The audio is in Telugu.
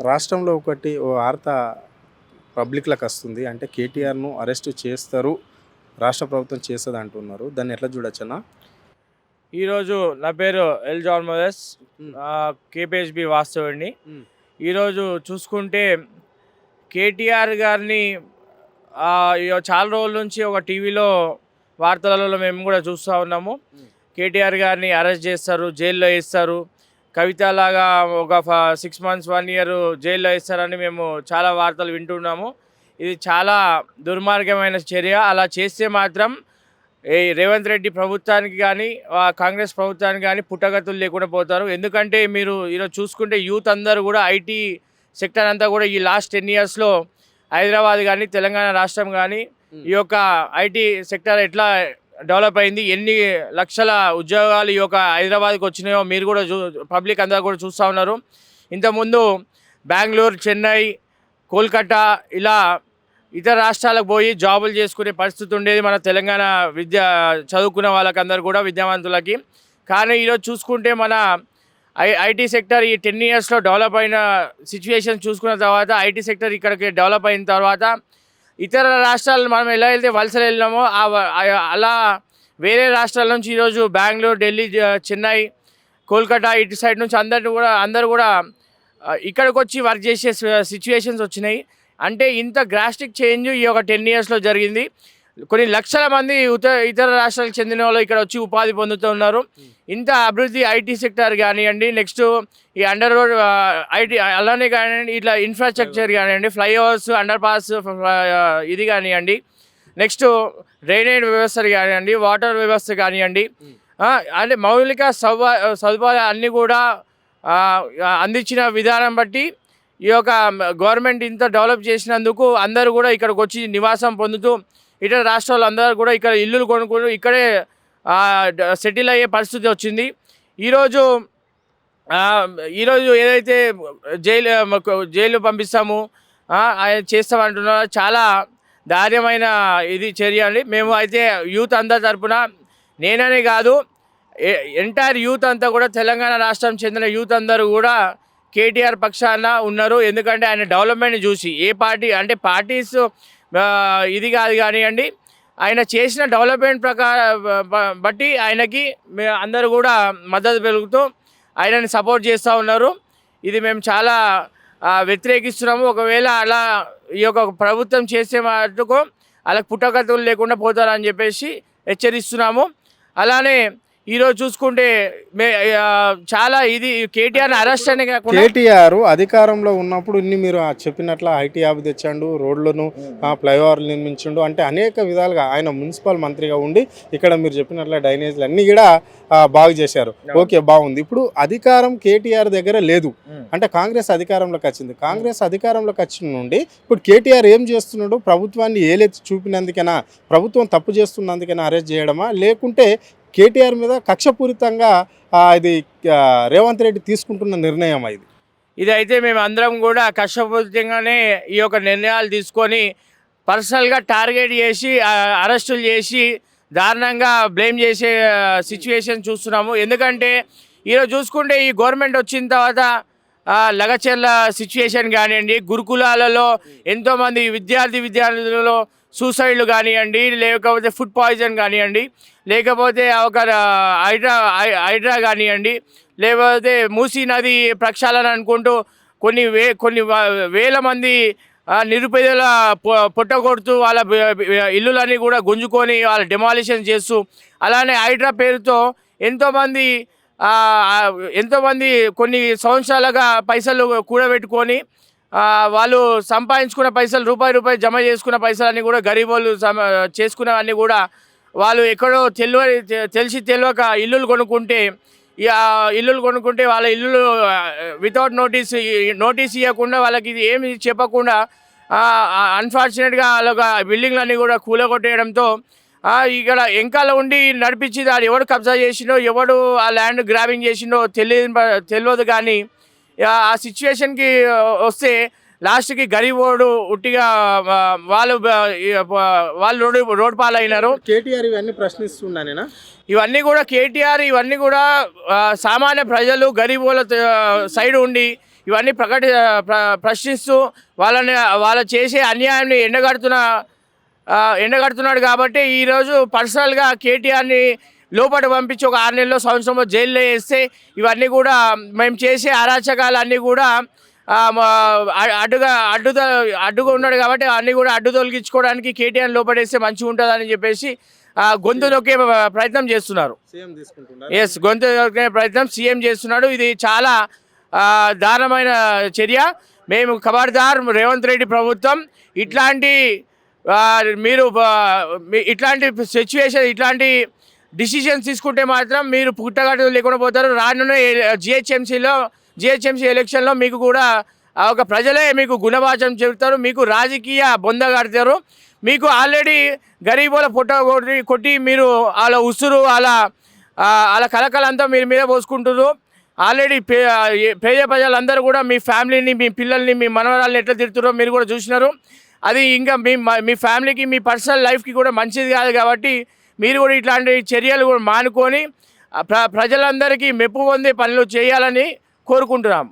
రాష్ట్రంలో ఒకటి ఓ వార్త పబ్లిక్‌లోకి వస్తుంది. అంటే కేటీఆర్‌ను అరెస్ట్ చేస్తారు. రాష్ట్ర ప్రభుత్వం చేస్తది అంటున్నారు. దాన్ని ఎట్లా చూడొచ్చన్నా? ఈరోజు నా పేరు ఎల్ జాన్ మోదెస్, హ్మ్. కేపీహెచ్బి వాస్తవుడిని. హ్మ్. ఈరోజు చూసుకుంటే కేటీఆర్ గారిని చాలా రోజుల నుంచి ఒక టీవీలో వార్తలలో మేము కూడా చూస్తూ ఉన్నాము. హ్మ్. కేటీఆర్ గారిని అరెస్ట్ చేస్తారు, జైల్లో వేస్తారు. కవితలాగా ఒక 6 మంత్స్ 1 ఇయర్ జైల్లో వేస్తారని మేము చాలా వార్తలు వింటున్నాము. ఇది చాలా దుర్మార్గమైన చర్య. అలా చేస్తే మాత్రం ఈ రేవంత్ రెడ్డి ప్రభుత్వానికి కానీ కాంగ్రెస్ ప్రభుత్వానికి కానీ పుట్టగతులు లేకుండా పోతారు. ఎందుకంటే మీరు ఈరోజు చూసుకుంటే యూత్ అందరూ కూడా ఐటీ సెక్టర్ అంతా కూడా ఈ లాస్ట్ 10 ఇయర్స్లో హైదరాబాద్ కానీ తెలంగాణ రాష్ట్రం కానీ ఈ యొక్క ఐటీ సెక్టర్ ఎట్లా డెవలప్ అయింది, ఎన్ని లక్షల ఉద్యోగాలు ఈ యొక్క హైదరాబాద్కి వచ్చినాయో మీరు కూడా పబ్లిక్ అందరూ కూడా చూస్తూ ఉన్నారు. ఇంతకుముందు బెంగళూరు, చెన్నై, కోల్కతా ఇలా ఇతర రాష్ట్రాలకు పోయి జాబులు చేసుకునే పరిస్థితి ఉండేది మన తెలంగాణ చదువుకున్న వాళ్ళకందరూ కూడా విద్యావంతులకి. కానీ ఈరోజు చూసుకుంటే మన ఐటీ సెక్టర్ ఈ 10 ఇయర్స్లో డెవలప్ అయిన సిచ్యువేషన్ చూసుకున్న తర్వాత ఐటీ సెక్టర్ ఇక్కడికి డెవలప్ అయిన తర్వాత ఇతర రాష్ట్రాలు మనం ఎలా వెళ్తే వలసలు వెళ్ళినామో అలా వేరే రాష్ట్రాల నుంచి ఈరోజు బెంగళూరు, ఢిల్లీ, చెన్నై, కోల్కతా ఇటు సైడ్ నుంచి అందరూ కూడా ఇక్కడికి వచ్చి వర్క్ చేసే సిచ్యువేషన్స్ వచ్చినాయి. అంటే ఇంత గ్రాస్టిక్ చేంజ్ ఈ ఒక 10 ఇయర్స్లో జరిగింది. కొన్ని లక్షల మంది ఇతర రాష్ట్రాలకు చెందిన వాళ్ళు ఇక్కడ వచ్చి ఉపాధి పొందుతూ ఉన్నారు. ఇంత అభివృద్ధి ఐటీ సెక్టర్ కానివ్వండి, నెక్స్ట్ ఈ అండర్ రోడ్ ఐటీ అలానే కానివ్వండి, ఇట్లా ఇన్ఫ్రాస్ట్రక్చర్ కానివ్వండి, ఫ్లైఓవర్స్, అండర్ పాస్ ఇది కానివ్వండి, నెక్స్ట్ డ్రైనేజ్ వ్యవస్థలు కానివ్వండి, వాటర్ వ్యవస్థ కానివ్వండి, అంటే మౌలిక సదుపాయాలు అన్నీ కూడా అందించిన విధానం బట్టి ఈ యొక్క గవర్నమెంట్ ఇంత డెవలప్ చేసినందుకు అందరూ కూడా ఇక్కడికి వచ్చి నివాసం పొందుతూ ఇతర రాష్ట్రాలు అందరూ కూడా ఇక్కడ ఇల్లులు కొనుక్కొని ఇక్కడే సెటిల్ అయ్యే పరిస్థితి వచ్చింది. ఈరోజు ఏదైతే జైలు పంపిస్తాము చేస్తామంటున్నారో చాలా దారుణమైన ఇది చర్య అండి. మేము అయితే యూత్ అందరి తరపున నేననే కాదు ఎంటైర్ యూత్ అంతా కూడా తెలంగాణ రాష్ట్రం చెందిన యూత్ అందరూ కూడా కేటీఆర్ పక్షాన ఉన్నారు. ఎందుకంటే ఆయన డెవలప్మెంట్ చూసి ఏ పార్టీ అంటే పార్టీస్ ఇది కాదు కానివ్వండి, ఆయన చేసిన డెవలప్మెంట్ బట్టి ఆయనకి అందరూ కూడా మద్దతు పెరుగుతూ ఆయనని సపోర్ట్ చేస్తూ ఉన్నారు. ఇది మేము చాలా వ్యతిరేకిస్తున్నాము. ఒకవేళ అలా ఈ యొక్క ప్రభుత్వం చేసే మటుకు అలా పుట్టగతులు లేకుండా పోతారని చెప్పేసి హెచ్చరిస్తున్నాము. అలానే ఈరోజు చూసుకుంటే చాలా ఇది కేటీఆర్ అరెస్ట్ అనే కాకుండా కేటీఆర్ అధికారంలో ఉన్నప్పుడు ఇన్ని మీరు చెప్పినట్లు ఐటీ యాబ్ తెచ్చాడు, రోడ్లను ఫ్లైఓవర్లు నిర్మించిండు, అంటే అనేక విధాలుగా ఆయన మున్సిపల్ మంత్రిగా ఉండి ఇక్కడ మీరు చెప్పినట్లు డ్రైనేజ్లు అన్నీ కూడా బాగు చేశారు. ఓకే, బాగుంది. ఇప్పుడు అధికారం కేటీఆర్ దగ్గర లేదు, అంటే కాంగ్రెస్ అధికారంలోకి వచ్చింది. కాంగ్రెస్ అధికారంలోకి వచ్చిన నుండి ఇప్పుడు కేటీఆర్ ఏం చేస్తున్నాడు? ప్రభుత్వాన్ని ఏలెత్తి చూపినందుకైనా, ప్రభుత్వం తప్పు చేస్తున్నందుకైనా అరెస్ట్ చేయడమా, లేకుంటే కేటీఆర్ మీద కక్షపూరితంగా ఇది రేవంత్ రెడ్డి తీసుకుంటున్న నిర్ణయం? ఇదైతే మేము అందరం కూడా కక్షపూరితంగానే ఈ యొక్క నిర్ణయాలు తీసుకొని పర్సనల్గా టార్గెట్ చేసి అరెస్టులు చేసి దారుణంగా బ్లేమ్ చేసే సిచ్యువేషన్ చూస్తున్నాము. ఎందుకంటే ఈరోజు చూసుకుంటే ఈ గవర్నమెంట్ వచ్చిన తర్వాత లగచర్ల సిచ్యువేషన్ కానివ్వండి, గురుకులాలలో ఎంతోమంది విద్యార్థులలో సూసైడ్లు కానివ్వండి, లేకపోతే ఫుడ్ పాయిజన్ కానివ్వండి, లేకపోతే ఒక హైడ్రా కానివ్వండి, లేకపోతే మూసీ నది ప్రక్షాళన అనుకుంటూ కొన్ని వేల మంది నిరుపేదల పొట్టగొడుతూ వాళ్ళ ఇల్లులన్నీ కూడా గుంజుకొని వాళ్ళ డెమాలిషన్ చేస్తూ, అలానే హైడ్రా పేరుతో ఎంతోమంది కొన్ని సంవత్సరాలుగా పైసలు కూడబెట్టుకొని వాళ్ళు సంపాదించుకున్న పైసలు రూపాయి జమ చేసుకున్న పైసలన్నీ కూడా గరీబోళ్ళు చేసుకున్నవన్నీ కూడా వాళ్ళు ఎక్కడో తెలిసి తెలియక ఇల్లులు కొనుక్కుంటే వాళ్ళ ఇల్లులు వితౌట్ నోటీస్ ఇవ్వకుండా వాళ్ళకి ఇది ఏమి చెప్పకుండా అన్ఫార్చునేట్గా వాళ్ళ బిల్డింగ్లన్నీ కూడా కూలగొట్టేయడంతో ఇక్కడ వెంకాల ఉండి నడిపించి దాన్ని ఎవడు కబ్జా చేసిండో, ఎవడు ఆ ల్యాండ్ గ్రాబింగ్ చేసిండో తెలియదు. కానీ ఆ సిచ్యువేషన్కి వస్తే లాస్ట్కి గరీబోడు ఉట్టిగా వాళ్ళు రోడ్ పాలైనారు. కేటీఆర్ ఇవన్నీ ప్రశ్నిస్తున్నానేనా? ఇవన్నీ కూడా కేటీఆర్ ఇవన్నీ కూడా సామాన్య ప్రజలు గరీబోల సైడ్ ఉండి ఇవన్నీ ప్రశ్నిస్తూ వాళ్ళ చేసే అన్యాయాన్ని ఎండగడుతున్నాడు. కాబట్టి ఈరోజు పర్సనల్గా కేటీఆర్ని లోపల పంపించి ఒక 6 నెలల్లో సంవత్సరంలో జైల్లో వేస్తే ఇవన్నీ కూడా మేము చేసే అరాచకాలన్నీ కూడా అడ్డుగా ఉన్నాడు. కాబట్టి అన్నీ కూడా అడ్డు తొలగించుకోవడానికి కేటీఆర్ లోపడేస్తే మంచిగా ఉంటుందని చెప్పేసి గొంతు నొక్కే ప్రయత్నం చేస్తున్నారు. ఎస్, గొంతు నొక్కే ప్రయత్నం సీఎం చేస్తున్నాడు. ఇది చాలా దారుణమైన చర్య. మేము ఖబర్దార్ రేవంత్ రెడ్డి ప్రభుత్వం ఇట్లాంటి ఇట్లాంటి సిచ్యువేషన్ ఇట్లాంటి డిసిషన్స్ తీసుకుంటే మాత్రం మీరు పుట్టగట్టు లేకుండా పోతారు. రానున్న జిహెచ్ఎంసీ ఎలక్షన్లో మీకు కూడా ఒక ప్రజలే మీకు గుణవాచం చెబుతారు, మీకు రాజకీయ బొంద కడతారు. మీకు ఆల్రెడీ గరీబుల కొట్టి మీరు వాళ్ళ ఉసురు వాళ్ళ కలకలంతా మీరు మీద పోసుకుంటారు. ఆల్రెడీ పేద ప్రజలందరూ కూడా మీ ఫ్యామిలీని, మీ పిల్లల్ని, మీ మనవరాలని ఎట్లా తిడుతున్నారో మీరు కూడా చూసినారు. అది ఇంకా మీ ఫ్యామిలీకి, మీ పర్సనల్ లైఫ్కి కూడా మంచిది కాదు. కాబట్టి మీరు కూడా ఇట్లాంటి చర్యలు కూడా మానుకొని ప్రజలందరికీ మెప్పు పొందే పనులు చేయాలని కోరుకుంటున్నాం.